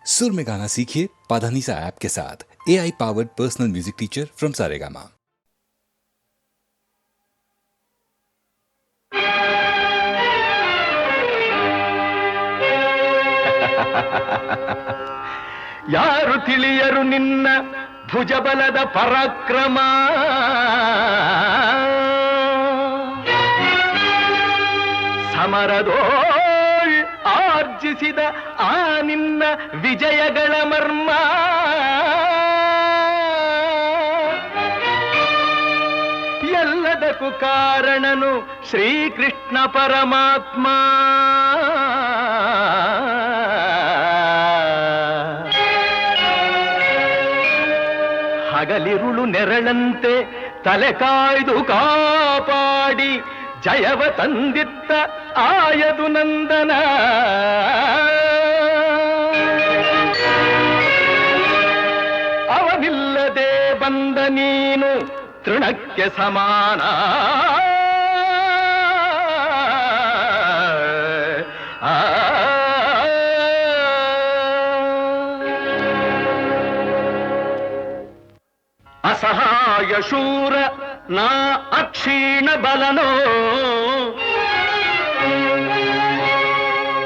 सुर में गाना सीखिए पाधानीसा ऐप के साथ। AI powered personal music teacher from Saregama. ಯಾರು ತಿಳಿಯರು ನಿನ್ನ ಭುಜಬಲದ ಪರಾಕ್ರಮ, ಸಮರದೋಳ್ ಆರ್ಜಿಸಿದ ಆ ನಿನ್ನ ವಿಜಯಗಳ ಮರ್ಮ. ಎಲ್ಲದಕ್ಕೂ ಕಾರಣನು ಶ್ರೀಕೃಷ್ಣ ಪರಮಾತ್ಮ. ಹಗಲಿರುಳು ನೆರಳಂತೆ ತಲೆ ಕಾಯ್ದು ಕಾಪಾಡಿ ಜಯವ ತಂದಿತ್ತ ಆಯದು ನಂದನ. ಅವನಿಲ್ಲದೆ ಬಂದ ನೀನು ತೃಣಕ್ಕೆ ಸಮಾನ. ಅಸಹಾಯ ಶೂರ ನಾ ಅಕ್ಷೀಣ ಬಲನೋ,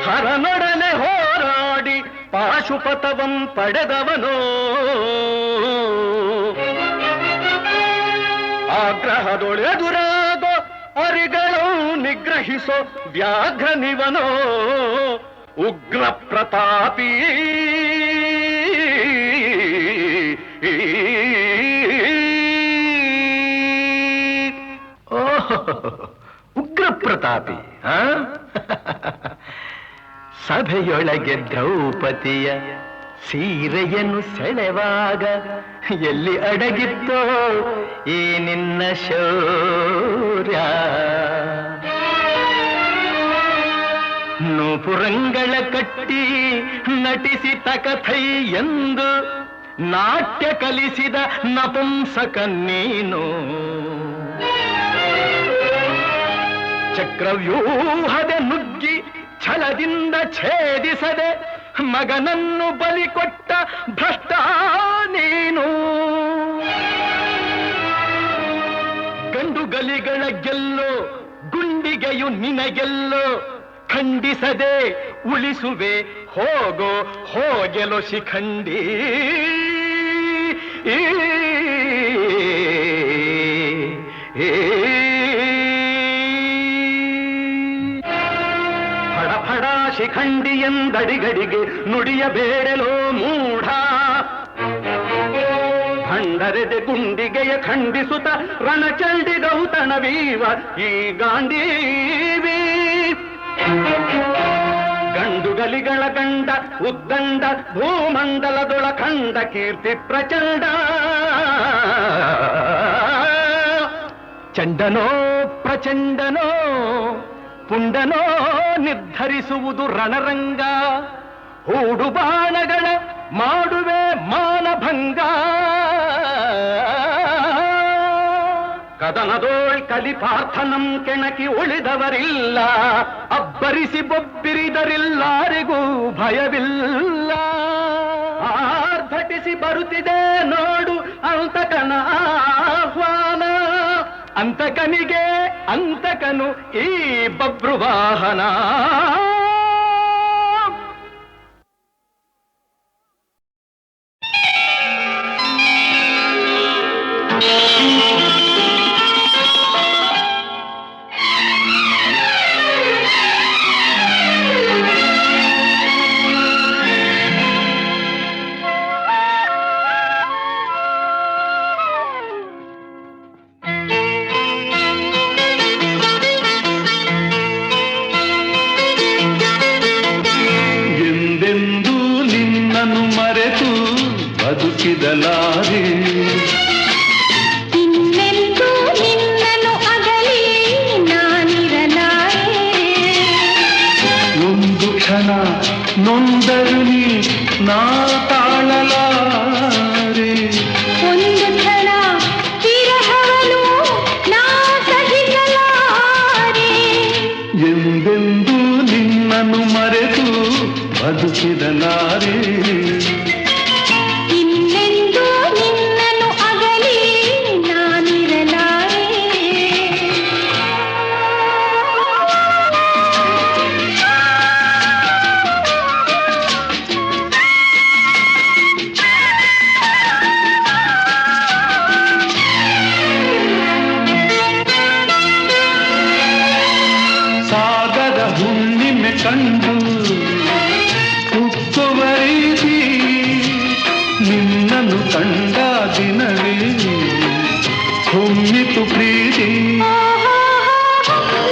ಹರನೊಡನೆ ಹೋರಾಡಿ ಪಾಶುಪತವಂ ಪಡೆದವನೋ. ಆಗ್ರಹದೊಳೆದುರಾಗೋ ಅರಿಗಳು ನಿಗ್ರಹಿಸೋ ವ್ಯಾಘ್ರನಿವನೋ. ಉಗ್ರ ಪ್ರತಾಪಿ ಉಗ್ರ ಪ್ರತಾಪಿ. ಸಭೆಯೊಳಗೆ ದ್ರೌಪದಿಯ ಸೀರೆಯನ್ನು ಸೆಳೆವಾಗ ಎಲ್ಲಿ ಅಡಗಿತ್ತೋ ಈ ನಿನ್ನ ಶೌರ್ಯ. ನೂಪುರಂಗಳ ಕಟ್ಟಿ ನಟಿಸಿ ತಕಥೈ ಎಂದು ನಾಟ್ಯ ಕಲಿಸಿದ ನಪುಂಸಕ ನೀನು. ಚಕ್ರವ್ಯೂಹದ ನುಗ್ಗಿ ಛಲದಿಂದ ಛೇದಿಸದೆ ಮಗನನ್ನು ಬಲಿ ಕೊಟ್ಟ ಭ್ರಷ್ಟ ನೀನು. ಗಂಡುಗಲಿಗಳ ಗೆಲ್ಲೋ ಗುಂಡಿಗೆಯು ನಿನಗೆಲ್ಲೋ. ಖಂಡಿಸದೆ ಉಳಿಸುವೆ ಹೋಗೋ ಹೋಗೆಲೋ ಶಿಖಂಡಿ. ಫಡ ಶಿಖಂಡಿ ಎಂದಡಿಗಡಿಗೆ ನುಡಿಯಬೇಡಲೋ ಮೂಢ. ಭಂಡರೆದೆ ಗುಂಡಿಗೆಯ ಖಂಡಿಸುತ್ತ ರಣಚಂಡಿ ಗೌತಣವೀವ ಈ ಗಾಂಧೀವಿ. ಗಂಡುಗಲಿಗಳ ಗಂಡ ಉದ್ದಂಡ ಭೂಮಂಡಲದೊಳ ಖಂಡ ಕೀರ್ತಿ ಪ್ರಚಂಡ. ಚಂಡನೋ ಪ್ರಚಂಡನೋ ಪುಂಡನೋ ನಿರ್ಧರಿಸುವುದು ರಣರಂಗ. ಹೂಡು ಬಾಣಗಳ ಮಾಡುವೆ ಮಾನಭಂಗ. ಕದನದೋಳ್ ಕಲಿಪಾರ್ಥನಂ ಕೆಣಕಿ ಉಳಿದವರಿಲ್ಲ. ಅಬ್ಬರಿಸಿ ಬೊಬ್ಬಿರಿದರಿಲ್ಲಾರಿಗೂ ಭಯವಿಲ್ಲ. ಆರ್ಭಟಿಸಿ ಬರುತ್ತಿದೆ ನೋಡು ಅಂತಕನ ಆಹ್ವಾನ. ಅಂತಕನಿಗೆ ಅಂತಕನು ಈ ಬಭ್ರುವಾಹನ. ಬದುಕಿದಲಾರೆ ಇನ್ನೆಂದೂ ನಿನ್ನನ್ನು ಅಗಲಿ ನಾನಿರಲಾರೆ. ಒಂದು ಕ್ಷಣ ನೊಂದರು ನೀ ನಾ ತಾಳಲಾರೆ. ಒಂದು ಕ್ಷಣ ವಿರಹವನು ನಾ ಸಹಿಸಲಾರೆ. ಎಂದೆಂದೂ ನಿನ್ನನ್ನು ಮರೆತು ಬದುಕಿದಲಾರೆ. ರೀತಿ ನಿನ್ನನ್ನು ಕಂಡ ದಿನವೇ ಹೊಮ್ಮಿತು ಪ್ರೀತಿ.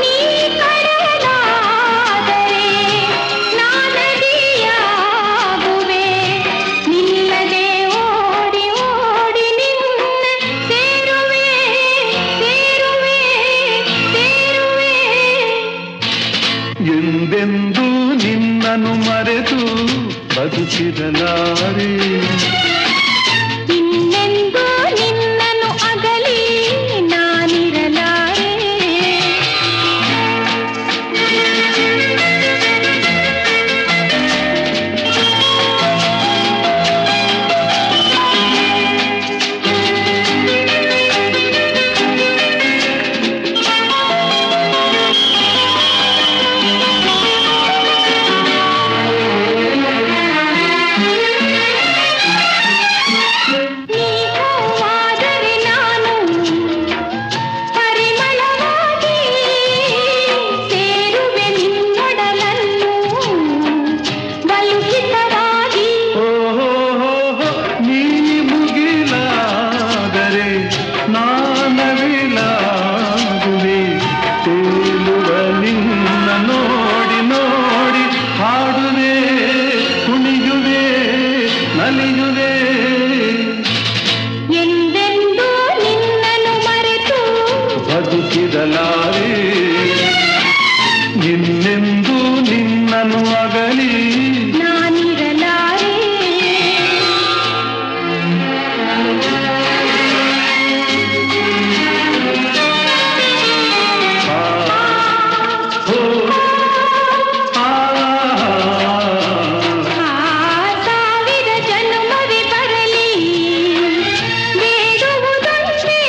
ನೀ ಕರೆದಾದರೆ ನಾನದಿಯಾಗುವೆ, ನಿಲ್ಲದೆ ಓಡಿ ಓಡಿ ನಿನ್ನ ಸೇರುವೆ ಸೇರುವೆ ಸೇರುವೆ. ಎಂದೆಂದೂ ನಿನ್ನನ್ನು ಮರೆತು ಬದುಕಿರಲಾರೆ, ಇನ್ನೆಂದೂ ನಿನ್ನನ್ನು ಅಗಲಿ ನಾನಿರಲಾರೆ. ನೀ ಹೂವಾದರೆ ನಾನು ಪರಿಮಳವಾಗಿ ಸೇರುವೆ ನಿನ್ನೊಡಲನ್ನು ಬಲುಹಿತವಾಗಿ. ನೀ ಮುಗಿಲಾದರೆ ನಾನವಿಲಾಗುವೆ, ತೇಲುವ ನಿನ್ನ ನೋಡಿ ನೋಡಿ ಹಾಡುವೆ, ಕುಣಿಯುವೆ ನಲಿಯುವೆ. ಎಂದೆಂದೂ ನಿನ್ನನ್ನು ಮರೆತು ಬದುಕಿರಲಾರೆ, ಇನ್ನೆಂದೂ ನಿನ್ನನ್ನು ಅಗಲಿ ನಾನಿರಲಾರೆ. ಆ ಸಾವಿರ ಜನ್ಮವೇ ಬರಲಿ ಬೇಡುವುದೊಂದೇ,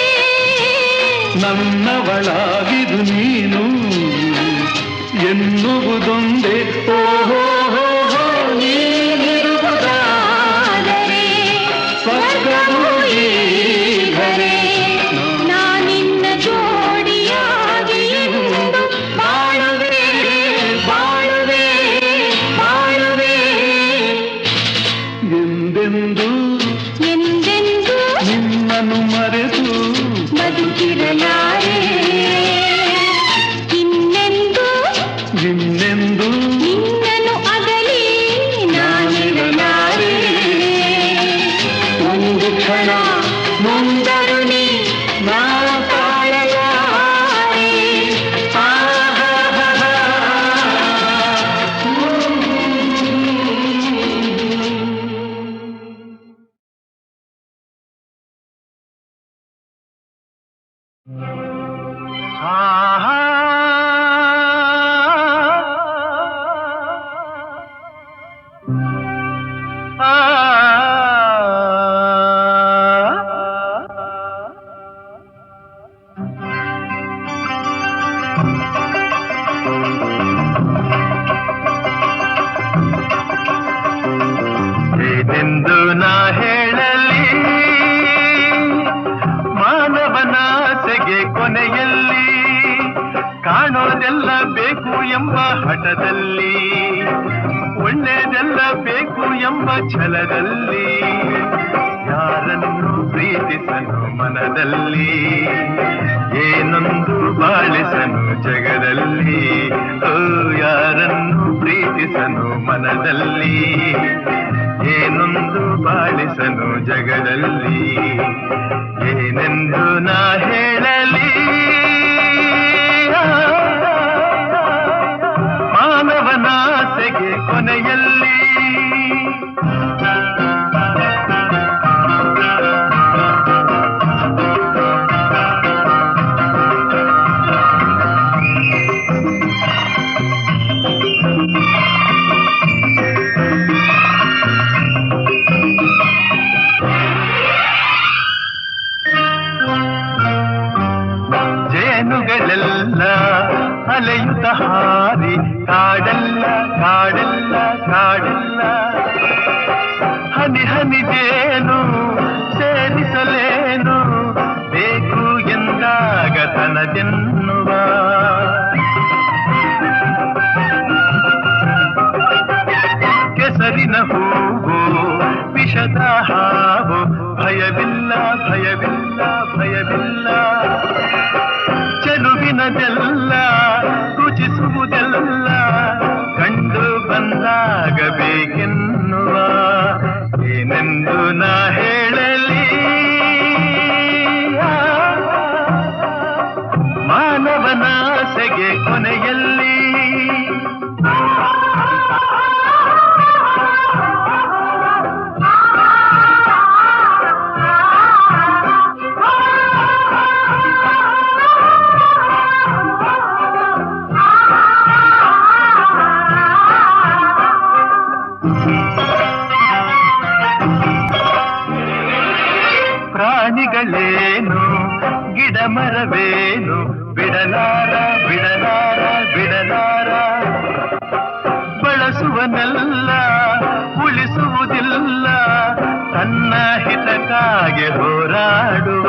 ನನ್ನವಳಾಗಿದು ನೀನು ಎನ್ನುವುದೊಂದೇ. ಓಹೋ ನೀನಿರುವುದಾದರೆ ಸ್ವರ್ಗವೂ ಈಗಲೇ ನಾನಿನ್ನ ಜೋಡಿಯಾಗಿ ಎಂದು ಬಾಳುವೆ ಬಾಳುವೆ ಬಾಳುವೆ. ಎಂದೆಂದೂ ಎಂದೆಂದೂ ನಿನ್ನನ್ನು ಮರೆತು ಬದುಕಿರಲಾರೆ, ಇನ್ನೆಂದೂ ಇನ್ನೆಂದೂ ನಿನ್ನನ್ನು ಅಗಲಿ ನಾನಿರಲಾರೆ. ಒಂದು ಕ್ಷಣ ನೊಂದರು ನೀ ನಾ ತಾಳಲಾರೆ. ಏನೆಂದು ನಾ ಹೇಳಲಿ ಮಾನವನಾಸೆಗೆ ಕೊನೆಯಲ್ಲಿ ಕಾಣೋದೆಲ್ಲ ಬೇಕು ಎಂಬ ಹಠದಲ್ಲಿ, ಒಳ್ಳೆಯದೆಲ್ಲ ಬೇಕು ಎಂಬ ಛಲದಲ್ಲಿ, ಯಾರನ್ನು ಪ್ರೀತಿಸನು ಮನದಲ್ಲಿ, ಏನೊಂದು ಬಾಳಿಸನು ಜಗದಲ್ಲಿ. ಓ ಯಾರನ್ನು ಪ್ರೀತಿಸನು ಮನದಲ್ಲಿ, ಏನೊಂದು ಬಾಳಿಸನು ಜಗದಲ್ಲಿ. ಏನೆಂದು ನಾ ಹೇಳಲಿ ಮಾನವನಾಸೆಗೆ ಕೊನೆಯಲ್ಲಿ. ಜೇನುಗಳೆಲ್ಲ ಅಲೆಯುತ್ತ ಹಾರಿ ಕಾಡಲ್ಲ ಕಾಡಲ್ಲ ಕಾಡಲ್ಲ, ಹನಿ ಹನಿ ಜೇನು ಸೇರಿಸಲೇನು ಬೇಕು ಎಂದಾಗ ತನದೆನ್ನುವ. ಕೆಸರು ನವಿಲಿನ ಹೂವು ವಿಷದ ಹಾವು ಭಯವಿಲ್ಲ ಭಯವಿಲ್ಲ ಭಯವಿಲ್ಲ ಚೆಲುವಿನದೆಲ್ಲ ರುಚಿಸುವುದೆಲ್ಲ ಕಂಡು ಬಂದಾಗಬೇಕೆನ್ನುವ ಏನೆಂದು ನಾ ಹೇಳಲಿ ಮಾನವನಾಸೆಗೆ ಕೊನೆಯಲ್ಲಿ ಪ್ರಾಣಿಗಳೇನು ಗಿಡ ಮರವೇನು ಬಿಡಲಾರ ಬಿಡಲಾರ ಬಿಡಲಾರ ಬಳಸುವನೆಲ್ಲ ಉಳಿಸುವುದಿಲ್ಲ ತನ್ನ ಹಿತಕ್ಕಾಗಿ ಹೋರಾಡುವ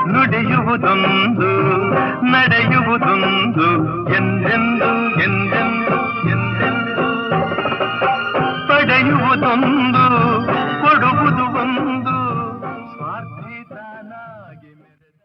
ನುಡಿಯುವುದೊಂದು ನಡೆಯುವುದೊಂದು ಎಂದೆಂದು ಎಂದೆಂದು ಎಂದೆಂದು ಪಡೆಯುವುದೊಂದು ಕೊಡುವುದು ಒಂದು ಸ್ವಾರ್ಥಿತನಾಗಿ ಮೆರೆದ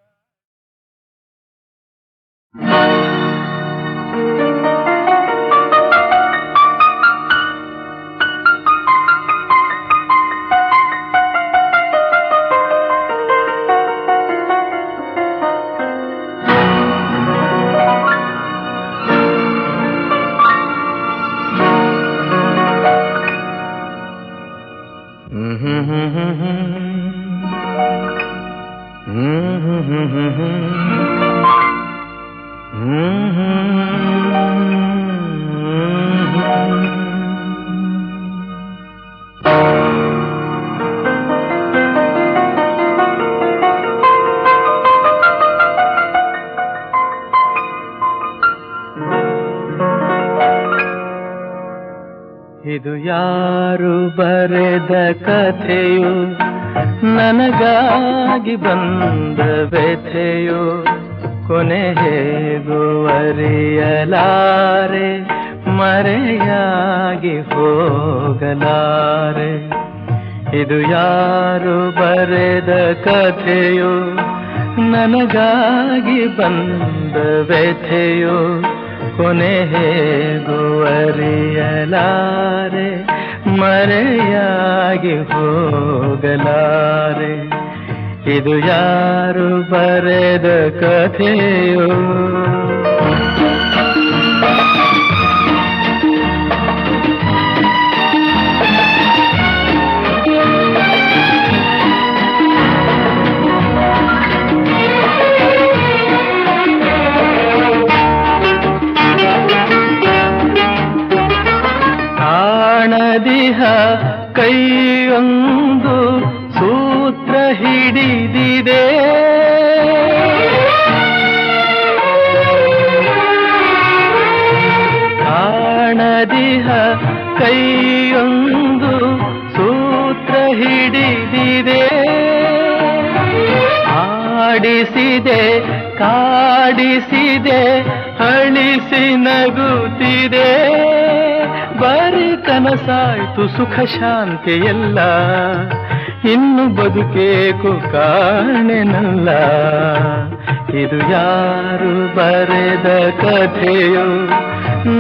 ಇದು ಯಾರು ಬರೆದ ಕಥೆಯು ನನಗಾಗಿ ಬಂದ ವ್ಯಥೆಯು ಕೊನೆ ಹೇಗೂ ಅರಿಯಲಾರೆ ಮರೆಯಾಗಿ ಹೋಗಲಾರೆ ಇದು ಯಾರು ಬರೆದ ಕಥೆಯು ನನಗಾಗಿ ಬಂದ ವ್ಯಥೆಯು ಕೊನೆ ಹೇಗೂ ಅರಿಯಲಾರೆ ಮರೆಯಾಗಿ ಹೋಗಲಾರೆ ಇದು ಯಾರು ಬರೆದ ಕಥೆಯೋ ಕಾಣದಿಹ ಕೈಯೊಂದು ಸೂತ್ರ ಹಿಡಿದಿದೆ ಕಾಣದಿಹ ಕೈಯೊಂದು ಸೂತ್ರ ಹಿಡಿದಿದೆ ಆಡಿಸಿದೆ ಕಾಡಿಸಿದೆ ಅಳಿಸಿ ನಗುತ್ತಿದೆ ಬರೀ ಕನಸಾಯ್ತು ಸುಖ ಶಾಂತಿ ಎಲ್ಲ ಇನ್ನು ಬದುಕೇಕು ಕಾಣೆನಲ್ಲ ಇದು ಯಾರು ಬರೆದ ಕಥೆಯೋ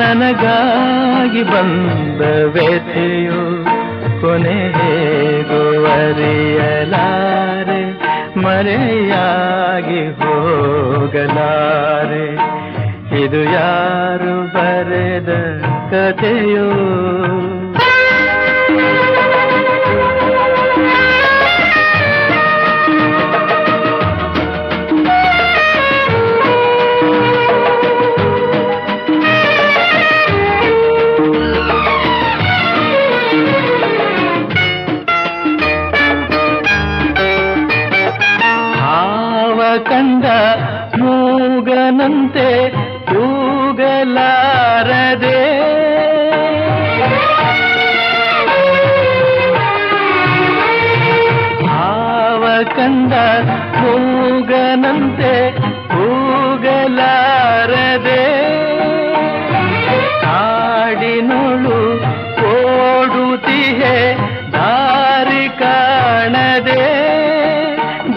ನನಗಾಗಿ ಬಂದ ವ್ಯಥೆಯೋ ಕೊನೆ ಹೇಗೂ ಅರಿಯಲಾರೆ ಮರೆಯಾಗಿ ಹೋಗಲಾರೆ ಇದು ಯಾರು ಬರೆದ ಕಥೆಯೋ ಹಾವ ಕಂಡ ಮೂಗನಂತೆ ತೂಗಲಾರದೆ ಹಾವ ಕಂಡ ಮೂಗನಂತೆ ತೂಗಲಾರದೆ ಕಾಡಿನೊಳು ಓಡುತ್ತಿಹೆ ದಾರಿ ಕಾಣದೆ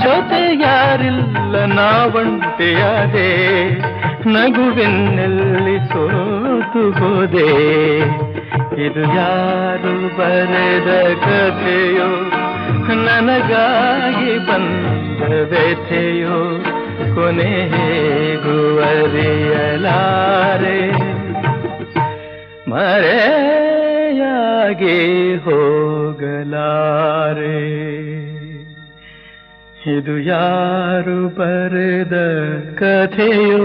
ಜೊತೆ ಯಾರಿಲ್ಲ ನಾವಂಟೆಯಾದೆ ನಗುವೆನ್ನಲ್ಲಿ ಸೋತು ಹೋದೆ ಇದು ಯಾರು ಬರೆದ ಕಥೆಯೋ ನನಗಾಗಿ ಬಂದ ವ್ಯಥೆಯೋ ಕೊನೆ ಹೇಗೂ ಅರಿಯಲಾರೆ ಮರೆಯಾಗಿ ಹೋಗಲಾರೆ ಇದು ಯಾರು ಬರೆದ ಕಥೆಯೋ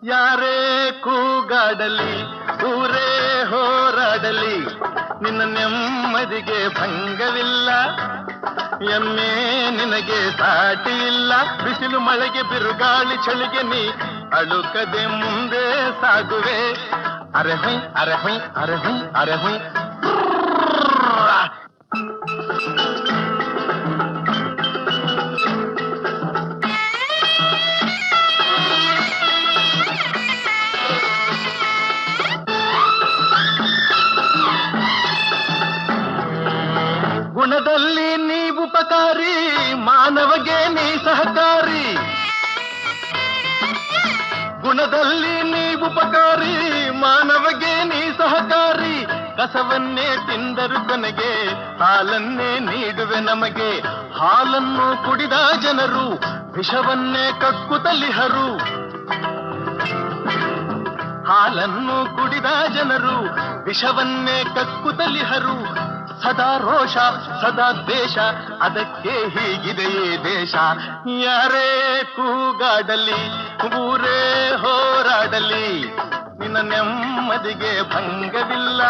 ಯಾರೇ ಕೂಗಾಡಲಿ ಊರೇ ಹೋರಾಡಲಿ ನಿನ್ನ ನೆಮ್ಮದಿಗೆ ಭಂಗವಿಲ್ಲ ಎಮ್ಮೆ ನಿನಗೆ ಸಾಟಿ ಇಲ್ಲ ಬಿಸಿಲು ಮಳೆಗೆ ಬಿರುಗಾಳಿ ಚಳಿಗೆ ನೀ ಅಳುಕದೆ ಮುಂದೆ ಸಾಗುವೆ ಅರೆ ಹೊಯ್ ಅರೆ ಹೊಯ್ ಅರೆ ಹೊಯ್ ಅರೆ ಹೊಯ್ ಗುಣದಲ್ಲಿ ನೀ ಉಪಕಾರಿ ಮಾನವಗೆ ನೀ ಸಹಕಾರಿ ಗುಣದಲ್ಲಿ ನೀ ಉಪಕಾರಿ ಮಾನವಗೆ ನೀ ಸಹಕಾರಿ ಕಸವನ್ನೇ ತಿಂದರು ಕೊನೆಗೆ ಹಾಲನ್ನೇ ನೀಡುವೆ ನಮಗೆ ಹಾಲನ್ನು ಕುಡಿದ ಜನರು ವಿಷವನ್ನೇ ಕಕ್ಕುತ್ತಲಿಹರು ಹಾಲನ್ನು ಕುಡಿದ ಜನರು ವಿಷವನ್ನೇ ಕಕ್ಕುತ್ತಲಿಹರು ಸದಾ ರೋಷ ಸದಾ ದ್ವೇಷ ಅದಕ್ಕೆ ಹೀಗಿದೆಯೇ ದೇಶ ಯಾರೇ ಕೂಗಾಡಲಿ ಊರೇ ಹೋರಾಡಲಿ ನಿನ್ನ ನೆಮ್ಮದಿಗೆ ಭಂಗವಿಲ್ಲ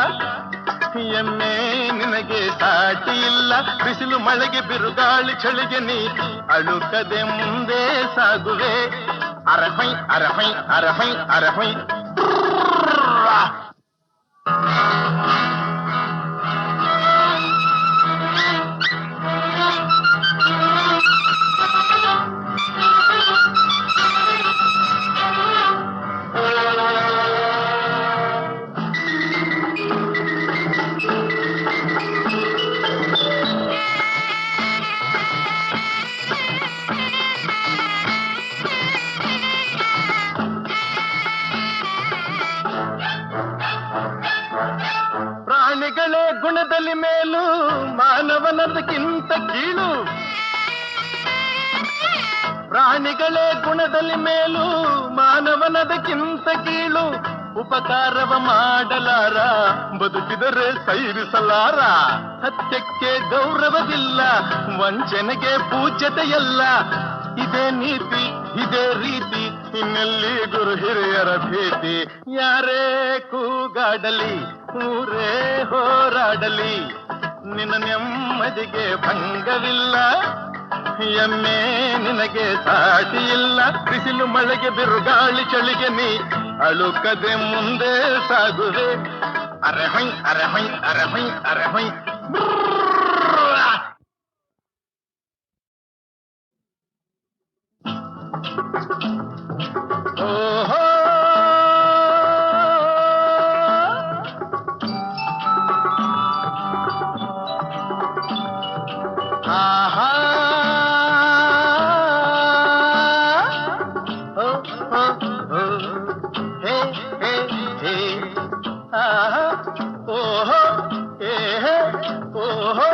ಎಮ್ಮೆ ನಿನಗೆ ಸಾಟಿ ಇಲ್ಲ ಬಿಸಿಲು ಮಳೆಗೆ ಬಿರುಗಾಳಿ ಚಳಿಗೆ ನೀ ಅಳುಕದೆ ಮುಂದೆ ಸಾಗುವೆ ಅರಹೈ ಅರಹೈ ಅರಹೈ ಅರಹೈ ಪ್ರಾಣಿಗಳೇ ಗುಣದಲ್ಲಿ ಮೇಲು ಮಾನವನದಕ್ಕಿಂತ ಕೀಳು ಪ್ರಾಣಿಗಳೇ ಗುಣದಲ್ಲಿ ಮೇಲು ಮಾನವನದಕ್ಕಿಂತ ಕೀಳು ಉಪಕಾರವ ಮಾಡಲಾರ ಬದುಕಿದರೆ ಸೈರಿಸಲಾರ ಸತ್ಯಕ್ಕೆ ಗೌರವವಿಲ್ಲ ವಂಚನೆಗೆ ಪೂಜ್ಯತೆಯಲ್ಲ ಇದೇ ನೀತಿ ಇದೇ ರೀತಿ ಇನ್ನೆಲ್ಲಿ ಗುರು ಹಿರಿಯರ ಭೇಟಿ ಯಾರೇ ಕೂಗಾಡಲಿ ಊರೇ ಹೋರಾಡಲಿ ನಿನ್ನ ನೆಮ್ಮದಿಗೆ ಭಂಗವಿಲ್ಲ ಎಮ್ಮೆ ನಿನಗೆ ಸಾಟಿ ಇಲ್ಲ ಬಿಸಿಲು ಮಳೆಗೆ ಬಿರುಗಾಳಿ ಚಳಿಗೆ ನೀ ಅಳುಕದೆ ಮುಂದೆ ಸಾಗುವೆ ಅರೆ ಹೊಯ್ ಅರೆ ಹೊಯ್ ಅರೆ ಹೊಯ್ ಅರೆ ಹೊಯ್ ಓಹೋ ಆಹಾ ಓ ಓ ಓ ಹೇ ಹೇ ಹೇ ಆಹಾ ಓಹೋ ಹೇ ಹೇ ಓಹೋ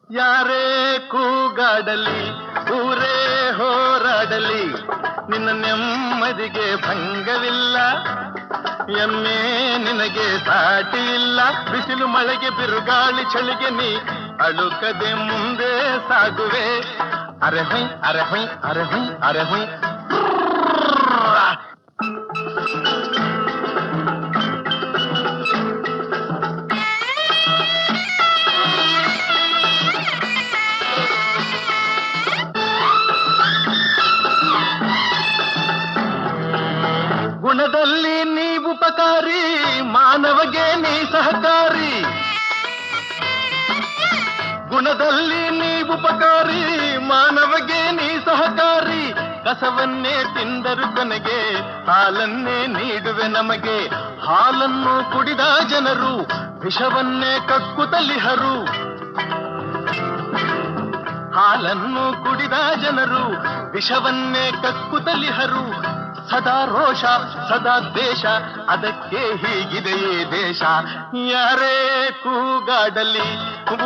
ಯಾರೇ ಕೂಗಾಡಲಿ ಊರೇ ಹೋರಾಡಲಿ ಕೂಗಾಡಲಿ ನಿನ್ನ ನೆಮ್ಮದಿಗೆ ಭಂಗವಿಲ್ಲ. ಎಮ್ಮೆ ನಿನಗೆ ಸಾಟಿ ಇಲ್ಲ. ಬಿಸಿಲು ಮಳೆಗೆ ಬಿರುಗಾಳಿ ಚಳಿಗೆ ನೀ ಅಳುಕದೆ ಮುಂದೆ ಸಾಗುವೆ. ಅರೆ ಹೊಯ್ ಅರೆ ಹೊಯ್ ಅರೆ ಹೊಯ್ ಅರೆ ಹೊಯ್. ಗುಣದಲ್ಲಿ ನೀ ಉಪಕಾರಿ, ಮಾನವಗೆ ನೀ ಸಹಕಾರಿ. ಗುಣದಲ್ಲಿ ನೀ ಉಪಕಾರಿ, ಮಾನವಗೆ ನೀ ಸಹಕಾರಿ. ಕಸವನ್ನೇ ತಿಂದರು ಕೊನೆಗೆ ಹಾಲನ್ನೇ ನೀಡುವೆ ನಮಗೆ. ಹಾಲನ್ನು ಕುಡಿದ ಜನರು ವಿಷವನ್ನೇ ಕಕ್ಕುತ್ತಲಿಹರು. ಹಾಲನ್ನು ಕುಡಿದ ಜನರು ವಿಷವನ್ನೇ ಕಕ್ಕುತ್ತಲಿಹರು. ಸದಾ ರೋಷ ಸದಾ ದೇಶ, ಅದಕ್ಕೆ ಹೀಗಿದೆಯೇ ದೇಶ. ಯಾರೇ ಕೂಗಾಡಲಿ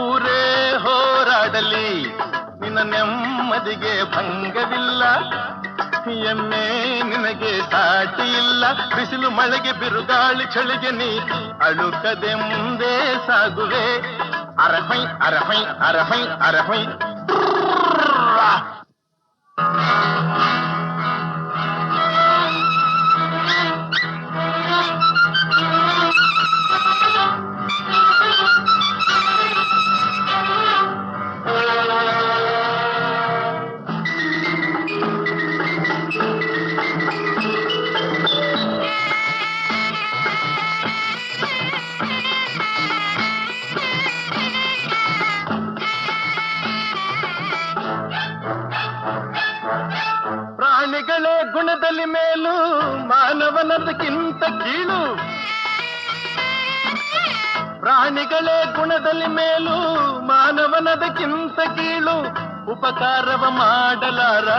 ಊರೇ ಹೋರಾಡಲಿ ನಿನ್ನ ನೆಮ್ಮದಿಗೆ ಭಂಗವಿಲ್ಲ. ಎಮ್ಮೆ ನಿನಗೆ ಸಾಟಿ ಇಲ್ಲ. ಬಿಸಿಲು ಮಳೆಗೆ ಬಿರುಗಾಳಿ ಚಳಿಗೆ ನೀ ಅಳುಕದೆ ಮುಂದೆ ಸಾಗುವೆ. ಅರಹೈ ಅರಹೈ ಅರಹೈ ಅರಹೈ. ಪ್ರಾಣಿಗಳೇ ಗುಣದಲ್ಲಿ ಮೇಲು, ಮಾನವನದಕ್ಕಿಂತ ಕೀಳು. ಪ್ರಾಣಿಗಳೇ ಗುಣದಲ್ಲಿ ಮೇಲು, ಮಾನವನದಕ್ಕಿಂತ ಕೀಳು. ಉಪಕಾರವ ಮಾಡಲಾರ,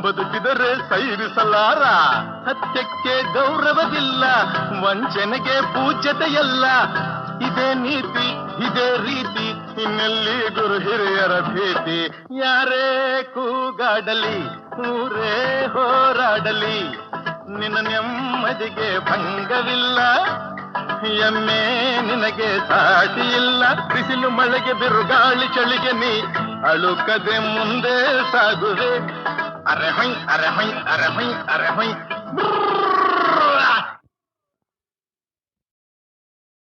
ಬದುಕಿದರೆ ಸೈರಿಸಲಾರ. ಸತ್ಯಕ್ಕೆ ಗೌರವವಿಲ್ಲ, ವಂಚನೆಗೆ ಪೂಜ್ಯತೆಯಲ್ಲ. ಇದೇ ನೀತಿ ಇದೇ ರೀತಿ, ಇನ್ನೆಲ್ಲಿ ಗುರು ಹಿರಿಯರ ಭೀತಿ. ಯಾರೇ ಕೂಗಾಡಲಿ ಊರೇ ಹೋರಾಡಲಿ ನಿನ್ನ ನೆಮ್ಮದಿಗೆ ಭಂಗವಿಲ್ಲ. ಎಮ್ಮೆ ನಿನಗೆ ಸಾಟಿ ಇಲ್ಲ. ಬಿಸಿಲು ಮಳೆಗೆ ಬಿರುಗಾಳಿ ಚಳಿಗೆ ನೀ ಅಳುಕದೆ ಮುಂದೆ ಸಾಗುವೆ. ಅರೆ ಹೊಯ್ ಅರೆ ಹೊಯ್ ಅರೆ ಹೊಯ್ ಅರೆ ಹೊಯ್.